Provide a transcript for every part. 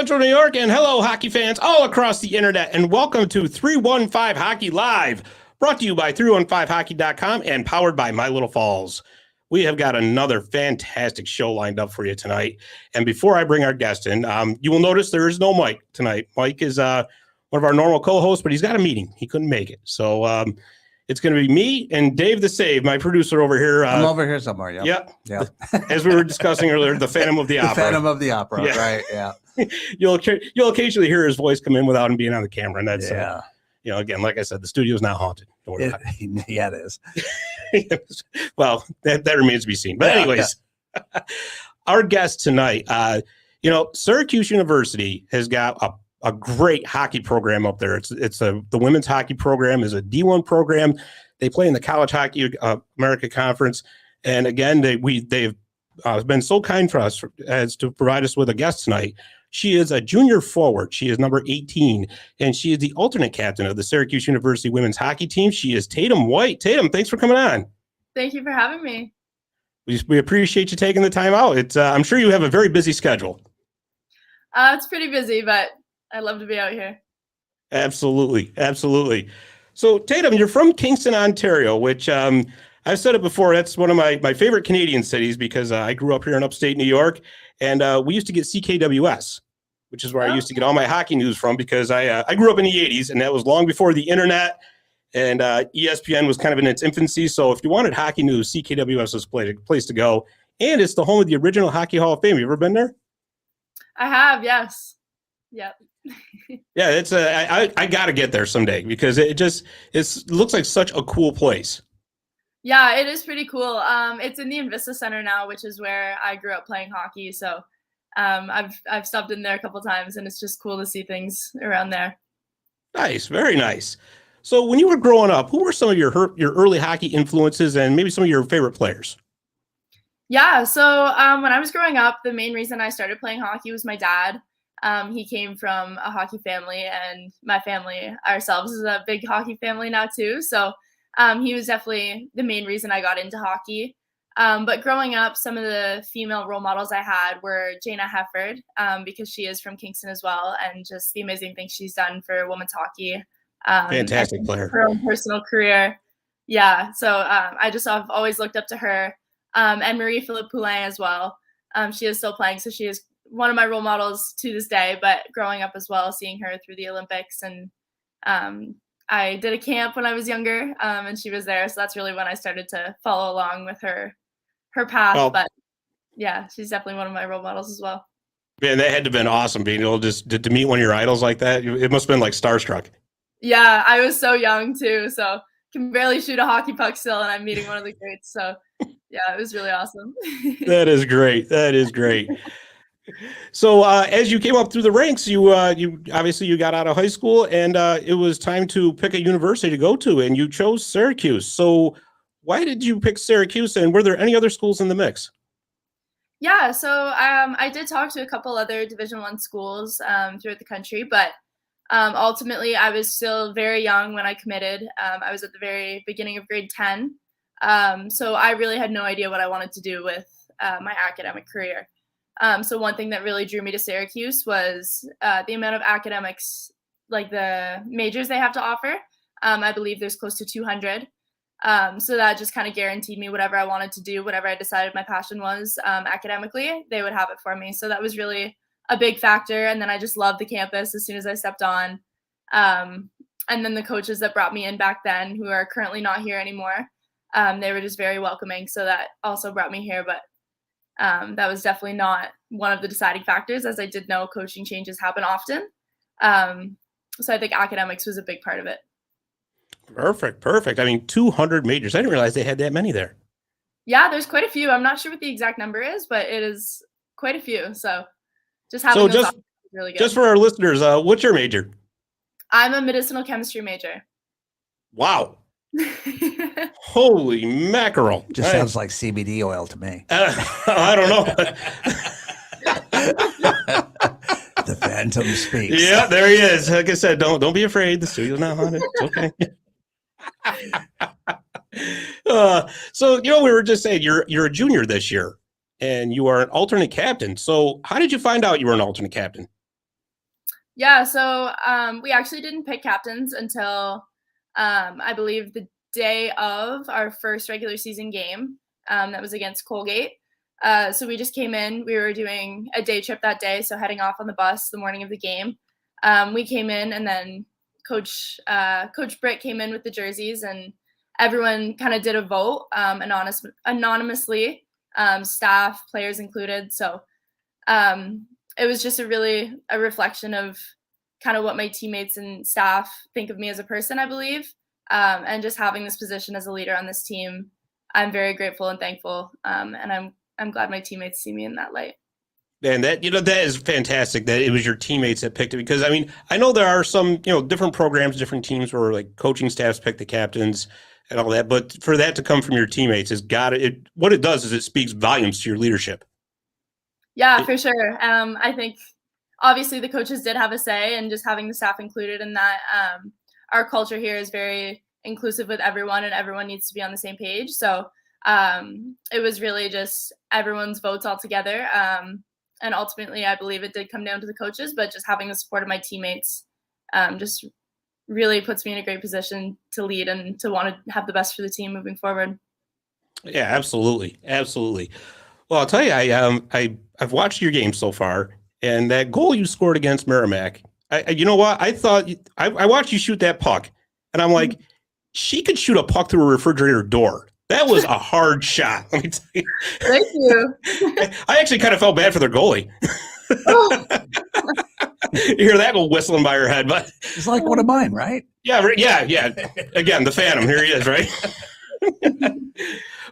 Central New York, and hello, hockey fans all across the internet, and welcome to 315 Hockey Live, brought to you by 315hockey.com and powered by My Little Falls. We have got another fantastic show lined up for you tonight. And before I bring our guest in, you will notice there is no Mike tonight. Mike is one of our normal co-hosts, but he's got a meeting. He couldn't make it. So it's going to be me and Dave the Save, my producer over here. I'm over here somewhere. Yeah. As we were discussing earlier, the Phantom of the Opera. The Phantom of the Opera, right? Yeah. You'll occasionally hear his voice come in without him being on the camera. And that's, again, like I said, the studio is not haunted. Yeah, it is. Well, that remains to be seen. But anyways, our guest tonight, Syracuse University has got a great hockey program up there. The women's hockey program is a D1 program. They play in the College Hockey America Conference. And again, they've been so kind for us as to provide us with a guest tonight. She is a junior forward. She is number 18, and she is the alternate captain of the Syracuse University women's hockey team. She is Tatum White. Tatum, thanks for coming on. Thank you for having me. We appreciate you taking the time out. I'm sure you have a very busy schedule. It's pretty busy, but I love to be out here. Absolutely. Absolutely. So, Tatum, you're from Kingston, Ontario, which I've said it before. That's one of my favorite Canadian cities because I grew up here in upstate New York, and we used to get CKWS, which is where I used to get all my hockey news from because I grew up in the 80s, and that was long before the internet, and ESPN was kind of in its infancy. So if you wanted hockey news, CKWS was a place to go, and it's the home of the original Hockey Hall of Fame. You ever been there? I have, yes. Yep. Yeah, it's I got to get there someday because it looks like such a cool place. Yeah, it is pretty cool. It's in the Invista Center now, which is where I grew up playing hockey. So I've stopped in there a couple times, and it's just cool to see things around there. Nice, very nice. So when you were growing up, who were some of your early hockey influences and maybe some of your favorite players? Yeah, so when I was growing up, the main reason I started playing hockey was my dad. He came from a hockey family, and my family ourselves is a big hockey family now too. So he was definitely the main reason I got into hockey. But growing up, some of the female role models I had were Jana Hefford, because she is from Kingston as well, and just the amazing things she's done for women's hockey. Fantastic player. Her own personal career. Yeah, so I've always looked up to her. And Marie-Philippe Poulin as well. She is still playing, so she is one of my role models to this day, but growing up as well, seeing her through the Olympics. And I did a camp when I was younger, and she was there. So that's really when I started to follow along with her path. Well, but yeah, she's definitely one of my role models as well. Man, that had to have been awesome being able to meet one of your idols like that. It must have been like starstruck. Yeah, I was so young too, so can barely shoot a hockey puck still, and I'm meeting one of the greats. So yeah, it was really awesome. That is great. That is great. So as you came up through the ranks, you obviously you got out of high school, and it was time to pick a university to go to, and you chose Syracuse. So why did you pick Syracuse, and were there any other schools in the mix? Yeah, so I did talk to a couple other Division I schools throughout the country, but ultimately I was still very young when I committed. I was at the very beginning of grade 10. So I really had no idea what I wanted to do with my academic career. So one thing that really drew me to Syracuse was the amount of academics, like the majors they have to offer. I believe there's close to 200. So that just kind of guaranteed me whatever I wanted to do, whatever I decided my passion was academically, they would have it for me. So that was really a big factor. And then I just loved the campus as soon as I stepped on. And then the coaches that brought me in back then, who are currently not here anymore, they were just very welcoming. So that also brought me here. But that was definitely not one of the deciding factors, as I did know coaching changes happen often. So I think academics was a big part of it. Perfect. I mean, 200 majors. I didn't realize they had that many there. Yeah, there's quite a few. I'm not sure what the exact number is, but it is quite a few. So just having those options is really good. Just for our listeners, what's your major? I'm a medicinal chemistry major. Wow. Holy mackerel. Just sounds like CBD oil to me. I don't know. The Phantom speaks. Yeah, there he is. Like I said, don't be afraid. The studio's not haunted. It's okay. So, we were just saying you're a junior this year, and you are an alternate captain. So how did you find out you were an alternate captain? Yeah, so we actually didn't pick captains until I believe the day of our first regular season game. That was against Colgate. So we just came in. We were doing a day trip that day, so heading off on the bus the morning of the game. We came in, and then Coach Britt came in with the jerseys, and everyone kind of did a vote anonymously, staff, players included. So it was just a reflection of kind of what my teammates and staff think of me as a person, I believe. And just having this position as a leader on this team, I'm very grateful and thankful. And I'm glad my teammates see me in that light. And that, that is fantastic that it was your teammates that picked it, because I mean, I know there are some, different programs, different teams where like coaching staffs pick the captains and all that, but for that to come from your teammates what it does is it speaks volumes to your leadership. Yeah, for sure. I think obviously the coaches did have a say, and just having the staff included in that. Our culture here is very inclusive with everyone, and everyone needs to be on the same page. So it was really just everyone's votes all together. And ultimately, I believe it did come down to the coaches, but just having the support of my teammates just really puts me in a great position to lead and to want to have the best for the team moving forward. Yeah, absolutely. Absolutely. Well, I'll tell you, I've watched your game so far, and that goal you scored against Merrimack, you know what? I thought I watched you shoot that puck, and I'm like, she could shoot a puck through a refrigerator door. That was a hard shot. Let me tell you. Thank you. I actually kind of felt bad for their goalie. Oh. You hear that go whistling by her head, but it's like one of mine, right? Yeah. Again, the Phantom. Here he is, right?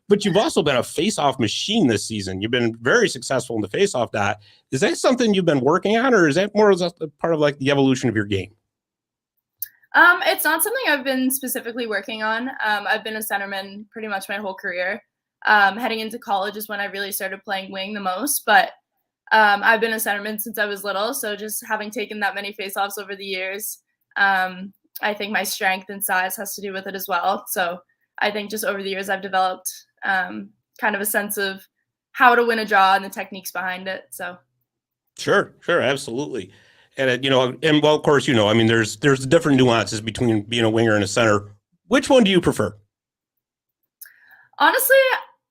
But you've also been a face-off machine this season. You've been very successful in the face-off dot. Is that something you've been working on, or is that more as a part of like the evolution of your game? It's not something I've been specifically working on. I've been a centerman pretty much my whole career. Heading into college is when I really started playing wing the most, but I've been a centerman since I was little. So just having taken that many faceoffs over the years, I think my strength and size has to do with it as well. So I think just over the years I've developed kind of a sense of how to win a draw and the techniques behind it. So Sure, absolutely. And well, of course, I mean, there's different nuances between being a winger and a center. Which one do you prefer? Honestly,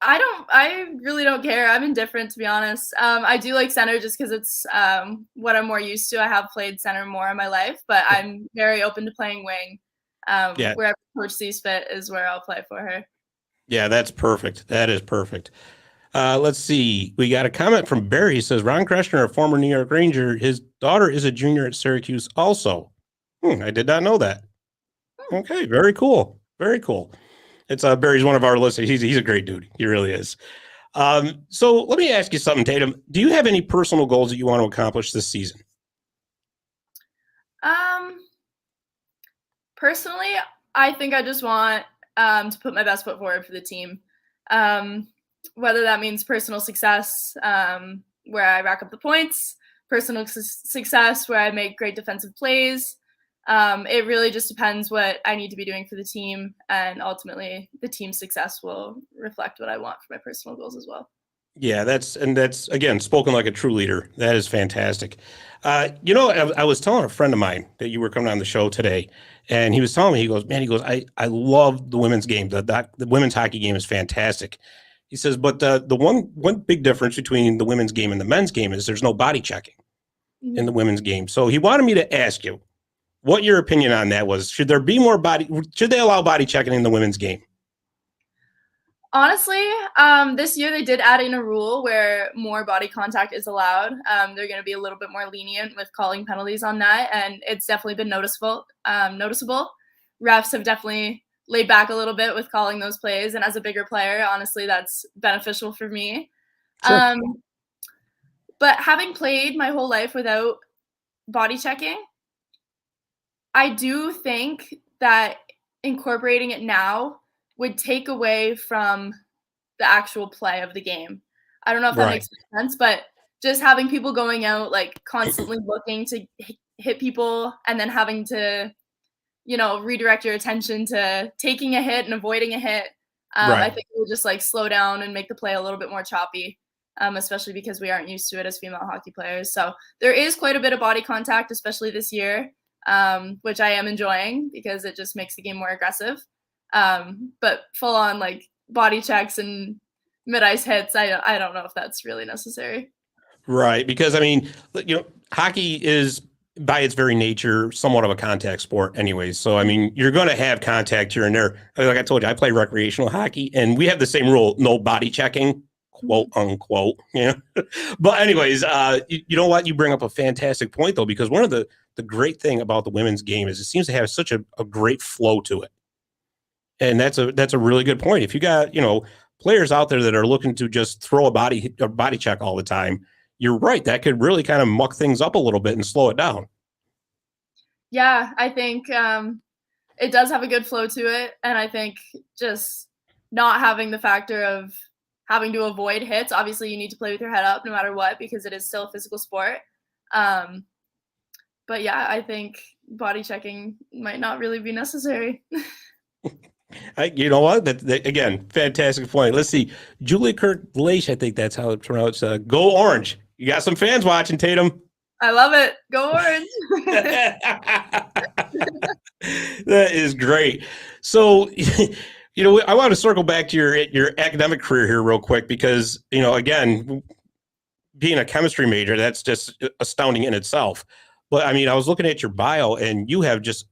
I really don't care. I'm indifferent, to be honest. I do like center just because it's what I'm more used to. I have played center more in my life, but I'm very open to playing wing. Wherever coach sees fit is where I'll play for her. Yeah, that's perfect. That is perfect. Let's see. We got a comment from Barry. He says, Ron Kreshner, a former New York Ranger, his daughter is a junior at Syracuse also. I did not know that. Okay, very cool. Very cool. It's Barry's one of our listeners. He's a great dude. He really is. So let me ask you something, Tatum. Do you have any personal goals that you want to accomplish this season? Personally, I think I just want to put my best foot forward for the team. Whether that means personal success, where I rack up the points, personal success where I make great defensive plays. It really just depends what I need to be doing for the team, and ultimately the team's success will reflect what I want for my personal goals as well. Yeah, that's again spoken like a true leader. That is fantastic. I was telling a friend of mine that you were coming on the show today, and he was telling me, he goes, I love the women's game. The women's hockey game is fantastic. He says, but the one big difference between the women's game and the men's game is there's no body checking in the women's game. So he wanted me to ask you what your opinion on that was. Should there be more should they allow body checking in the women's game? Honestly, this year they did add in a rule where more body contact is allowed. They're going to be a little bit more lenient with calling penalties on that, and it's definitely been noticeable. Refs have definitely laid back a little bit with calling those plays, and as a bigger player, honestly, that's beneficial for me. Sure. But having played my whole life without body checking, I do think that incorporating it now would take away from the actual play of the game. I don't know if that makes sense, but just having people going out, like constantly looking to hit people and then having to, redirect your attention to taking a hit and avoiding a hit. I think it will just like slow down and make the play a little bit more choppy. especially because we aren't used to it as female hockey players. So there is quite a bit of body contact, especially this year, which I am enjoying because it just makes the game more aggressive. But full on like body checks and mid-ice hits, I don't know if that's really necessary. Right. Because I mean, hockey is by its very nature somewhat of a contact sport anyways. So I mean, you're going to have contact here and there. Like I told you, I play recreational hockey and we have the same rule, no body checking, quote unquote. Yeah. But anyways, you know what? You bring up a fantastic point though, because one of the great thing about the women's game is it seems to have such a great flow to it. And that's a really good point. If you got, players out there that are looking to just throw a body check all the time, you're right. That could really kind of muck things up a little bit and slow it down. Yeah, I think it does have a good flow to it. And I think just not having the factor of having to avoid hits. Obviously, you need to play with your head up no matter what because it is still a physical sport. But yeah, I think body checking might not really be necessary. You know what? Again, fantastic point. Let's see. Julie Kirk-Leish, I think that's how it's pronounced. Go Orange. You got some fans watching, Tatum. I love it. Go Orange. That is great. So, I want to circle back to your academic career here real quick because, again, being a chemistry major, that's just astounding in itself. But, I mean, I was looking at your bio and you have just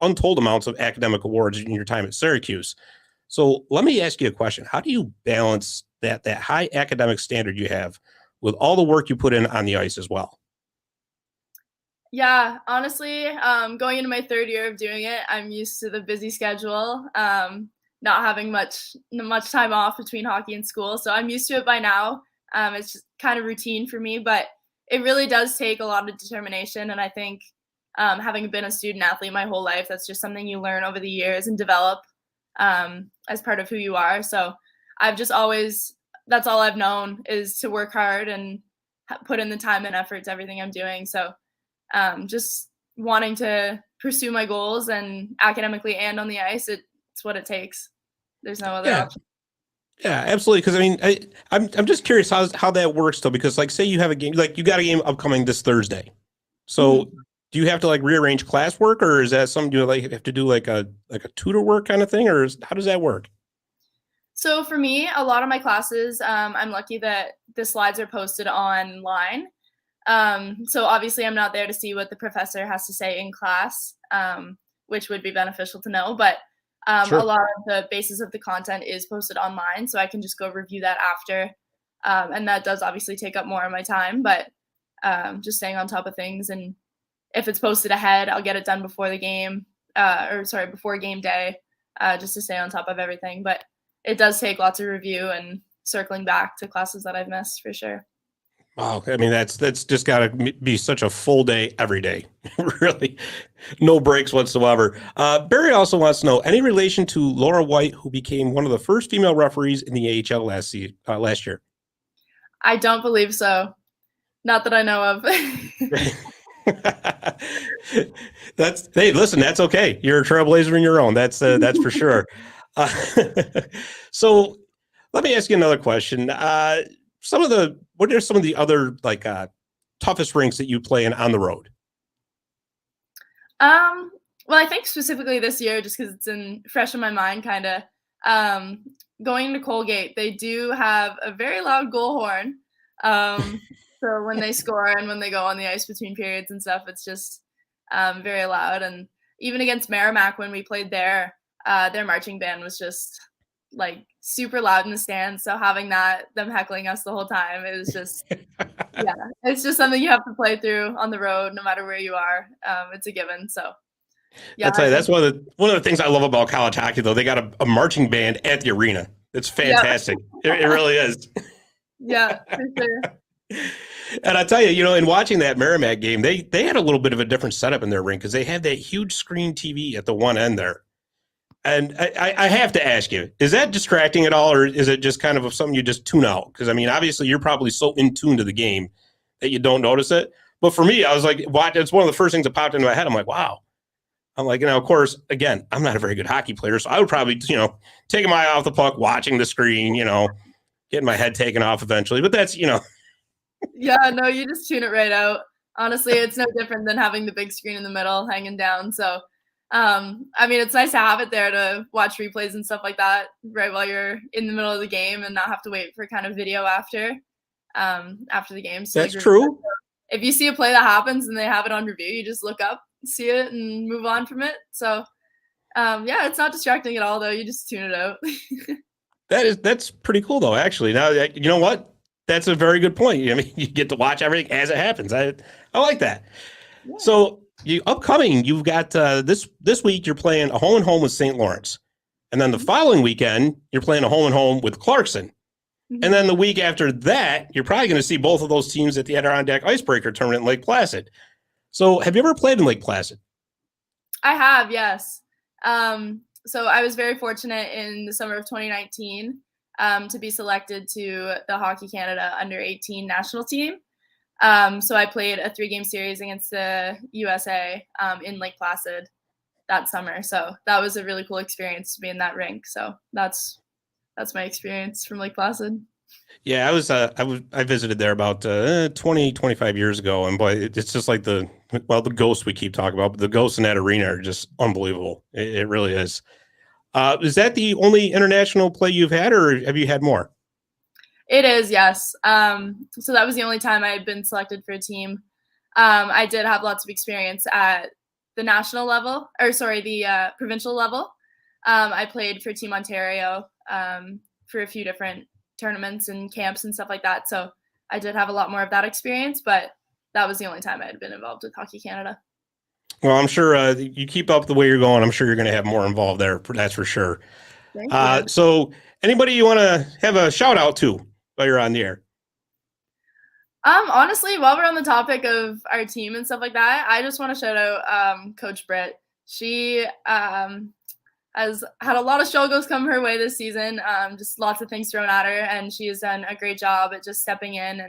untold amounts of academic awards in your time at Syracuse. So let me ask you a question. How do you balance that high academic standard you have with all the work you put in on the ice as well? Yeah, honestly, going into my third year of doing it, I'm used to the busy schedule, not having much time off between hockey and school. So I'm used to it by now. It's just kind of routine for me, but it really does take a lot of determination. And I think having been a student athlete my whole life, that's just something you learn over the years and develop as part of who you are. So I've just always, that's all I've known is to work hard and put in the time and effort to everything I'm doing. So just wanting to pursue my goals and academically and on the ice, it's what it takes. There's no other option. Yeah, absolutely. Because I mean, I'm just curious how that works though. Because like, say you have a game, like you got a game upcoming this Thursday, so do you have to like rearrange classwork, or is that something you like have to do like a tutor work kind of thing, or how does that work? So for me, a lot of my classes, I'm lucky that the slides are posted online. So obviously I'm not there to see what the professor has to say in class, which would be beneficial to know, but Sure. A lot of the basis of the content is posted online, so I can just go review that after. And that does obviously take up more of my time, but just staying on top of things. And if it's posted ahead, I'll get it done before the game, before game day, just to stay on top of everything. But it does take lots of review and circling back to classes that I've missed for sure. Wow, I mean that's just got to be such a full day every day, really, no breaks whatsoever. Barry also wants to know any relation to Laura White, who became one of the first female referees in the AHL last year. I don't believe so, not that I know of. Hey, listen, that's okay. You're a trailblazer in your own. That's for sure. So let me ask you another question. What are some of the other like toughest rinks that you play in on the road? Well, I think specifically this year, just because it's fresh in my mind, kind of. Going to Colgate, they do have a very loud goal horn. So when they score and when they go on the ice between periods and stuff, it's just very loud. And even against Merrimack, when we played there, their marching band was just like super loud in the stands. So having them heckling us the whole time, it was just, yeah, it's just something you have to play through on the road, no matter where you are. It's a given. So yeah, that's one of the things I love about college hockey, though. They got a marching band at the arena. It's fantastic. Yeah. It really is. Yeah, for sure. And I tell you, in watching that Merrimack game, they had a little bit of a different setup in their rink because they had that huge screen TV at the one end there. And I have to ask you, is that distracting at all, or is it just kind of something you just tune out? Because, I mean, obviously you're probably so in tune to the game that you don't notice it. But for me, I was like, it's one of the first things that popped into my head. I'm like, wow. I'm like, of course, again, I'm not a very good hockey player, so I would probably, taking my eye off the puck, watching the screen, getting my head taken off eventually. But that's, Yeah, no, you just tune it right out. Honestly, it's no different than having the big screen in the middle hanging down. So, I mean, it's nice to have it there to watch replays and stuff like that right while you're in the middle of the game and not have to wait for kind of video after the game. So that's true. If you see a play that happens and they have it on review, you just look up, see it, and move on from it. So, yeah, it's not distracting at all, though. You just tune it out. That's pretty cool, though, actually. Now, you know what? That's a very good point. I mean, you get to watch everything as it happens. I like that. Yeah. So you've got this week you're playing a home and home with St. Lawrence. And then the following weekend, you're playing a home and home with Clarkson. Mm-hmm. And then the week after that, you're probably going to see both of those teams at the Adirondack Icebreaker tournament in Lake Placid. So have you ever played in Lake Placid? I have, yes. So I was very fortunate in the summer of 2019 to be selected to the Hockey Canada under-18 national team. So I played a 3-game series against the USA in Lake Placid that summer. So that was a really cool experience to be in that rink. So that's my experience from Lake Placid. Yeah, I visited there about 25 years ago, and boy, it's just like the ghosts we keep talking about, but the ghosts in that arena are just unbelievable. It really is. Is that the only international play you've had, or have you had more? It is, yes. So that was the only time I had been selected for a team. I did have lots of experience at the national level, the provincial level. I played for Team Ontario for a few different tournaments and camps and stuff like that. So I did have a lot more of that experience, but that was the only time I had been involved with Hockey Canada. Well, I'm sure you keep up the way you're going. I'm sure you're going to have more involved there. That's for sure. Thank you. So anybody you want to have a shout out to while you're on the air? Honestly, while we're on the topic of our team and stuff like that, I just want to shout out Coach Britt. She has had a lot of struggles come her way this season, just lots of things thrown at her, and she has done a great job at just stepping in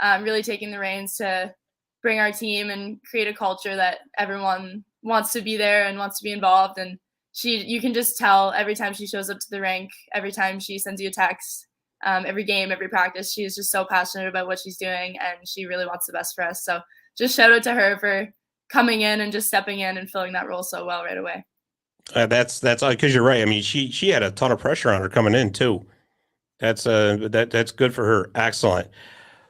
and really taking the reins to bring our team and create a culture that everyone wants to be there and wants to be involved. And you can just tell every time she shows up to the rink, every time she sends you a text, every game, every practice, she is just so passionate about what she's doing, and she really wants the best for us. So just shout out to her for coming in and just stepping in and filling that role so well right away. That's because you're right. I mean, she had a ton of pressure on her coming in too. That's good for her. Excellent.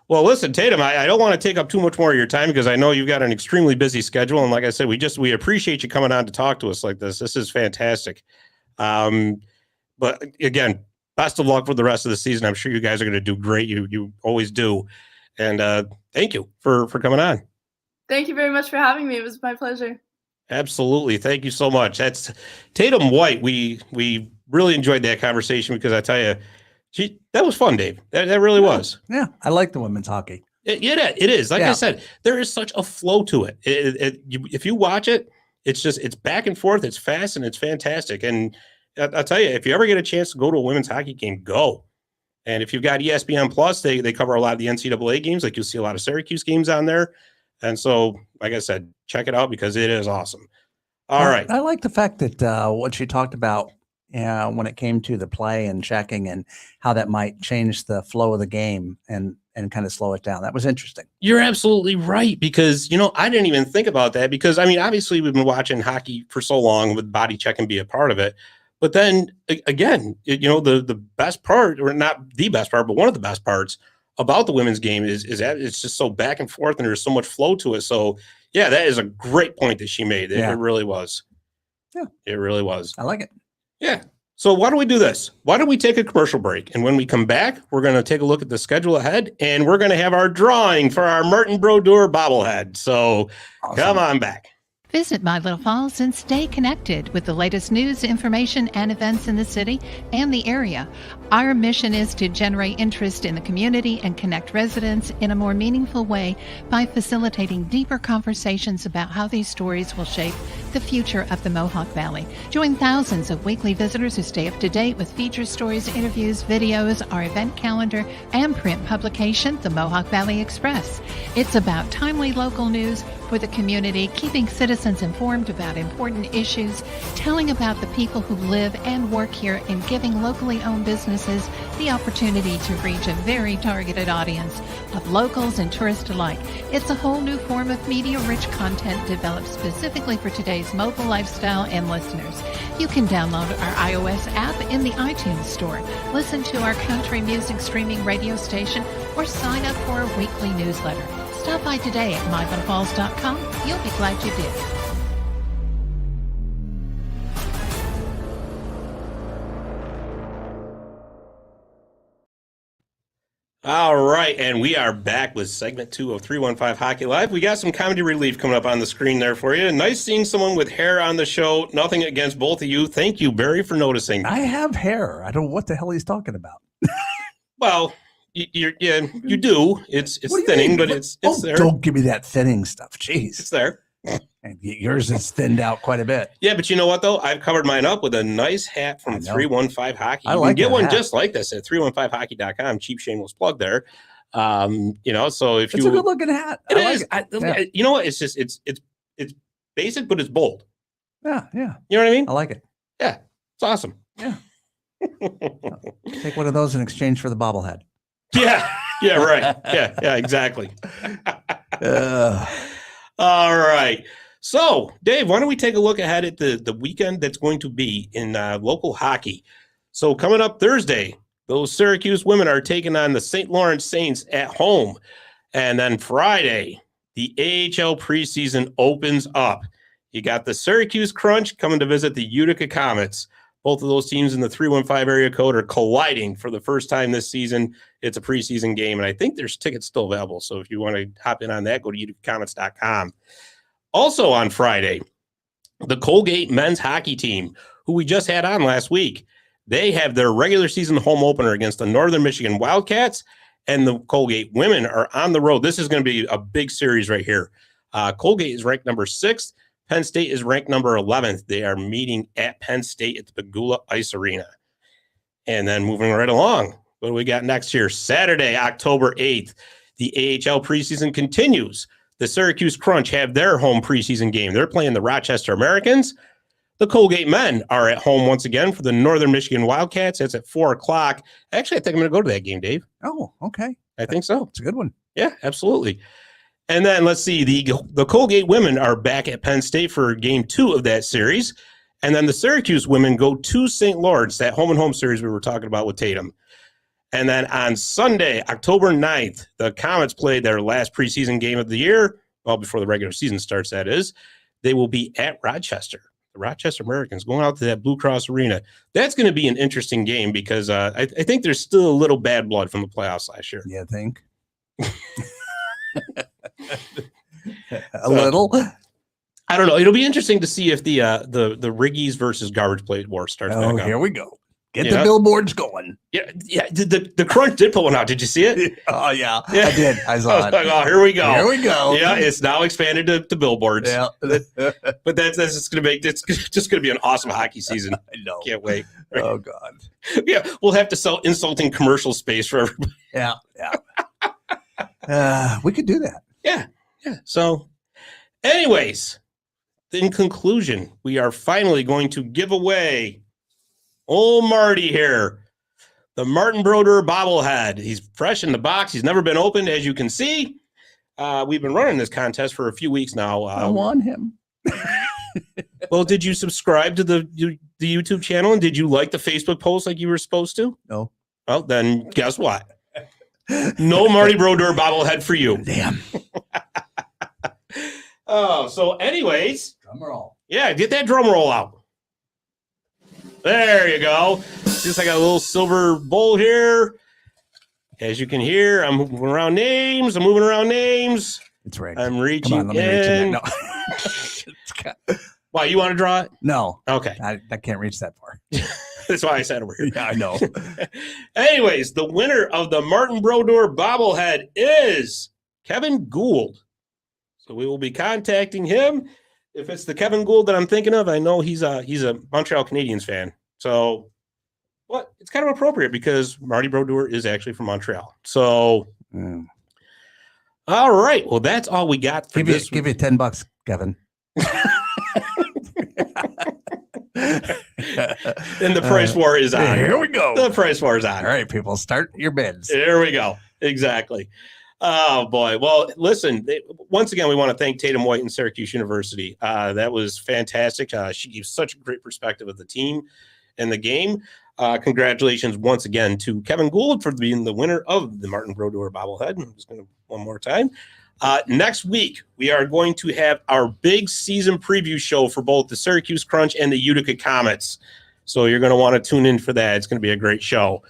Well, listen, Tatum, I don't want to take up too much more of your time because I know you've got an extremely busy schedule. And like I said, we appreciate you coming on to talk to us like this. This is fantastic. But again, best of luck for the rest of the season. I'm sure you guys are going to do great. You always do. And thank you for coming on. Thank you very much for having me. It was my pleasure. Absolutely. Thank you so much. That's Tatum White. We really enjoyed that conversation because I tell you, that was fun, Dave. That really was. Yeah, I like the women's hockey. It is. Like I said, there is such a flow to it. If you watch it, it's back and forth. It's fast and it's fantastic. And I'll tell you, if you ever get a chance to go to a women's hockey game, go. And if you've got ESPN Plus, they cover a lot of the NCAA games. Like you'll see a lot of Syracuse games on there. And so, like I said, check it out because it is awesome. All right. I like the fact that what you talked about when it came to the play and checking and how that might change the flow of the game and kind of slow it down. That was interesting. You're absolutely right because, I didn't even think about that because, I mean, obviously we've been watching hockey for so long with body checking be a part of it. But then again, the best part, or not the best part, but one of the best parts about the women's game is that it's just so back and forth and there's so much flow to it. So yeah, that is a great point that she made. It really was. Yeah, it really was. I like it. Yeah. So why don't we do this? Why don't we take a commercial break? And when we come back, we're going to take a look at the schedule ahead and we're going to have our drawing for our Martin Brodeur bobblehead. So Come on back. Visit My Little Falls and stay connected with the latest news, information, and events in the city and the area. Our mission is to generate interest in the community and connect residents in a more meaningful way by facilitating deeper conversations about how these stories will shape the future of the Mohawk Valley. Join thousands of weekly visitors who stay up to date with feature stories, interviews, videos, our event calendar, and print publication, the Mohawk Valley Express. It's about timely local news, for the community, keeping citizens informed about important issues, telling about the people who live and work here, and giving locally owned businesses the opportunity to reach a very targeted audience of locals and tourists alike. It's a whole new form of media-rich content developed specifically for today's mobile lifestyle and listeners. You can download our iOS app in the iTunes Store, listen to our country music streaming radio station, or sign up for our weekly newsletter. Stop by today at mybuttafalls.com. You'll be glad you did. All right, and we are back with segment 2 of 315 Hockey Live. We got some comedy relief coming up on the screen there for you. Nice seeing someone with hair on the show. Nothing against both of you. Thank you, Barry, for noticing. I have hair. I don't know what the hell he's talking about. Well, you do. It's thinning, but it's there. Don't give me that thinning stuff. Jeez. It's there. And yours is thinned out quite a bit. Yeah, but you know what, though? I've covered mine up with a nice hat from 315 Hockey. You can get one just like this at 315hockey.com. Cheap, shameless plug there. So if it's a good looking hat. It is. You know what? It's just it's basic, but it's bold. Yeah. You know what I mean? I like it. Yeah, it's awesome. Yeah. Take one of those in exchange for the bobblehead. Yeah, right. Yeah, exactly. All right. So, Dave, why don't we take a look ahead at the weekend that's going to be in local hockey? So, coming up Thursday, those Syracuse women are taking on the St. Lawrence Saints at home. And then Friday, the AHL preseason opens up. You got the Syracuse Crunch coming to visit the Utica Comets. Both of those teams in the 315 area code are colliding for the first time this season. It's a preseason game, and I think there's tickets still available. So if you want to hop in on that, go to uticacomets.com. Also on Friday, the Colgate men's hockey team, who we just had on last week, they have their regular season home opener against the Northern Michigan Wildcats, and the Colgate women are on the road. This is going to be a big series right here. Colgate is ranked number 6th. Penn State is ranked number 11th. They are meeting at Penn State at the Pagula Ice Arena. And then moving right along, what do we got next here? Saturday, October 8th, the AHL preseason continues. The Syracuse Crunch have their home preseason game. They're playing the Rochester Americans. The Colgate men are at home once again for the Northern Michigan Wildcats. It's at 4 o'clock. Actually, I think I'm going to go to that game, Dave. Oh, okay. I think so. It's a good one. Yeah, absolutely. And then let's see, the Colgate women are back at Penn State for game 2 of that series. And then the Syracuse women go to St. Lawrence, that home and home series we were talking about with Tatum. And then on Sunday, October 9th, the Comets played their last preseason game of the year. Well, before the regular season starts, that is. They will be at Rochester. The Rochester Americans going out to that Blue Cross Arena. That's going to be an interesting game because I think there's still a little bad blood from the playoffs last year. You think? A little. I don't know. It'll be interesting to see if the Riggies versus garbage plate war starts back up. Here we go. Get the billboards going. Yeah. The Crunch did put one out. Did you see it? Oh yeah, I did. I saw it. Like, oh, here we go. Here we go. Yeah, it's now expanded to billboards. Yeah, but that's just going to make it's just going to be an awesome hockey season. I know. Can't wait. Oh God. Yeah, we'll have to sell insulting commercial space for everybody. Yeah. We could do that. Yeah. So, anyways, in conclusion, we are finally going to give away old Marty here, the Martin Brodeur bobblehead. He's fresh in the box. He's never been opened, as you can see. We've been running this contest for a few weeks now. I want him. Well, did you subscribe to the YouTube channel, and did you like the Facebook post like you were supposed to? No. Well, then guess what? No Marty Brodeur bobblehead for you. Damn. Oh, so anyways. Drum roll. Yeah, get that drum roll out. There you go. Just I got a little silver bowl here. As you can hear, I'm moving around names. It's ready. I'm reaching Come on, let me in. reach in. No. Why, you want to draw it? No. Okay. I can't reach that far. That's why I said over here. Yeah, I know. Anyways, the winner of the Martin Brodeur bobblehead is Kevin Gould. So we will be contacting him. If it's the Kevin Gould that I'm thinking of, I know he's a Montreal Canadiens fan. So, what? It's kind of appropriate because Marty Brodeur is actually from Montreal. So, All right. Well, that's all we got for this. Give you $10, Kevin. And the price war is on. Here we go. The price war is on. All right, people, start your bids. There we go. Exactly. Oh, boy. Well, listen, once again, we want to thank Tatum White and Syracuse University. That was fantastic. She gave such a great perspective of the team and the game. Congratulations once again to Kevin Gould for being the winner of the Martin Brodeur bobblehead. I'm just going to one more time. Next week, we are going to have our big season preview show for both the Syracuse Crunch and the Utica Comets. So you're going to want to tune in for that. It's going to be a great show.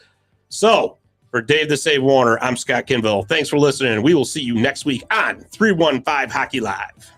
So for Dave the Save Warner, I'm Scott Kinville. Thanks for listening. We will see you next week on 315 Hockey Live.